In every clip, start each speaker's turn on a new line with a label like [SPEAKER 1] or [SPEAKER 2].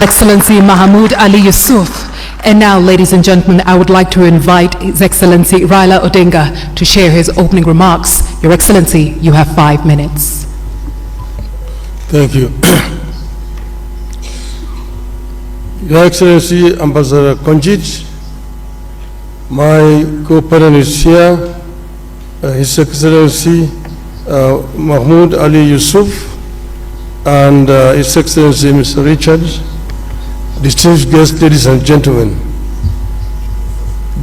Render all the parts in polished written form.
[SPEAKER 1] Excellency Mahmoud Ali Yusuf. And now, ladies and gentlemen, I would like to invite His Excellency Raila Odinga to share his opening remarks. Your Excellency, you have 5 minutes.
[SPEAKER 2] Thank you. Your Excellency, Ambassador Konjit, my co-parent is here, His Excellency Mahmoud Ali Yusuf, and His Excellency Mr. Richard, distinguished guests, ladies and gentlemen.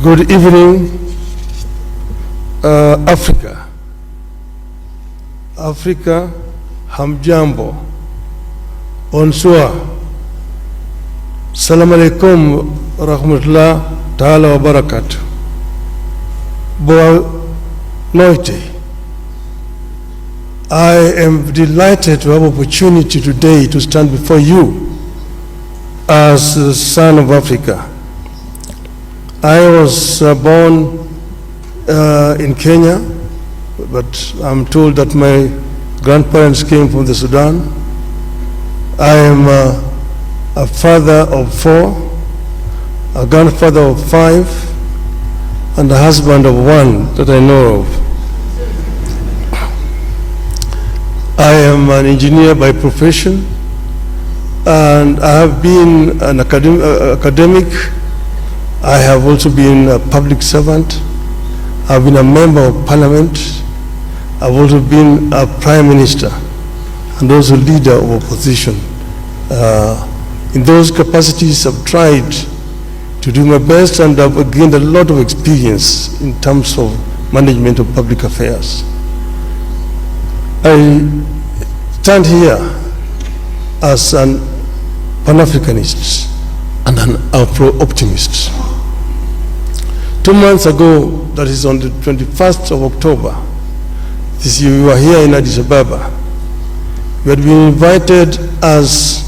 [SPEAKER 2] Good evening, Africa. Africa, hamjambo, bonsoir, salam alaikum, rahmatullah ta'ala wa barakatuh. Boa noite. I am delighted to have opportunity today to stand before you as the son of Africa. I was born in Kenya, but I'm told that my grandparents came from the Sudan. I am a father of 4, a grandfather of 5, and a husband of 1 that I know of. I am an engineer by profession, and I have been an academic. I have also been a public servant. I've been a member of parliament. I've also been a prime minister and also leader of opposition. In those capacities, I've tried to do my best, and I've gained a lot of experience in terms of management of public affairs. I stand here as an Pan-Africanist and an Afro-optimist. 2 months ago, that is on the 21st of October, this year we were here in Addis Ababa. We had been invited as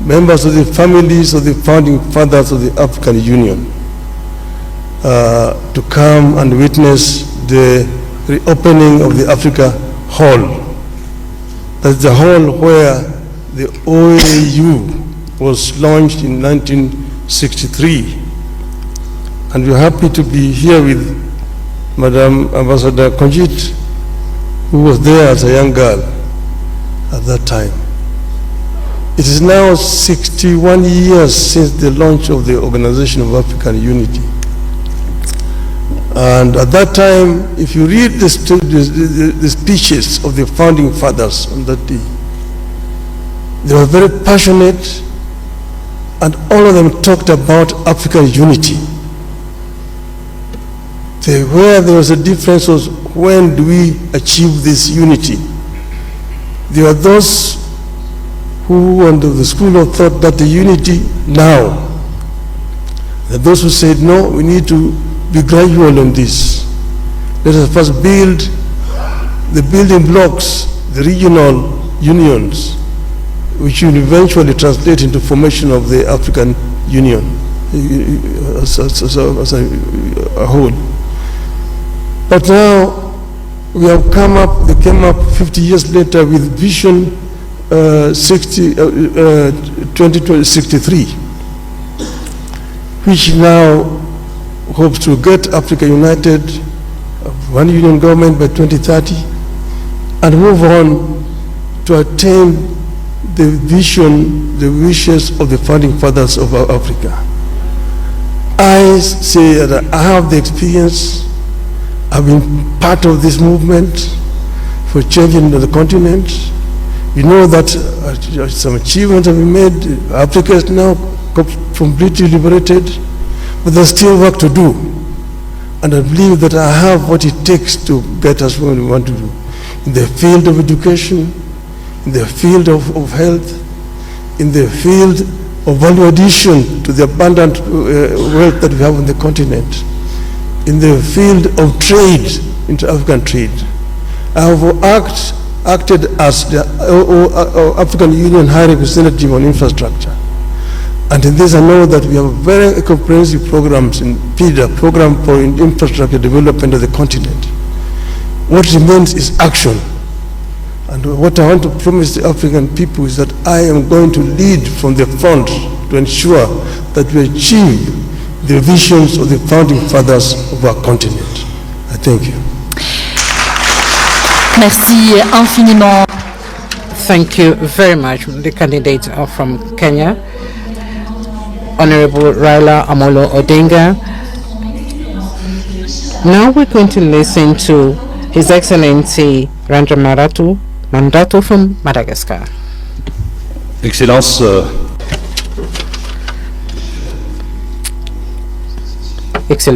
[SPEAKER 2] members of the families of the founding fathers of the African Union to come and witness the reopening of the Africa Hall. That's the hall where the OAU was launched in 1963. And we're happy to be here with Madam Ambassador Konjit, who was there as a young girl at that time. It is now 61 years since the launch of the Organization of African Unity. And at that time, if you read the speeches of the founding fathers on that day, they were very passionate, and all of them talked about African unity. Where there was a difference was, when do we achieve this unity? There were those who, under the school of thought, that the unity now. There are those who said, no, we need to be gradual on this. Let us first build the building blocks, the regional unions, which will eventually translate into formation of the African Union as a whole. But now we have come up, they came up 50 years later with Vision 2063, which now hopes to get Africa united, one union government by 2030, and move on to attain the vision, the wishes of the founding fathers of Africa. I say that I have the experience. I've been part of this movement for changing the continent. You know that some achievements have been made. Africa is now completely liberated, but there's still work to do. And I believe that I have what it takes to get us where we want to do. In the field of education, in the field of health, in the field of value addition to the abundant wealth that we have on the continent, in the field of trade, inter-African trade. I have acted as the African Union High Representative on infrastructure. And in this I know that we have very comprehensive programs in PIDA, Program for Infrastructure Development of the Continent. What remains is action. And what I want to promise the African people is that I am going to lead from the front to ensure that we achieve the visions of the founding fathers of our continent. I thank you.
[SPEAKER 3] Merci infiniment.
[SPEAKER 4] Thank you very much, the candidate from Kenya, Honorable Raila Amolo Odinga. Now we're going to listen to His Excellency Randra Mandato from Madagascar.
[SPEAKER 5] Excellence,
[SPEAKER 4] Excellency.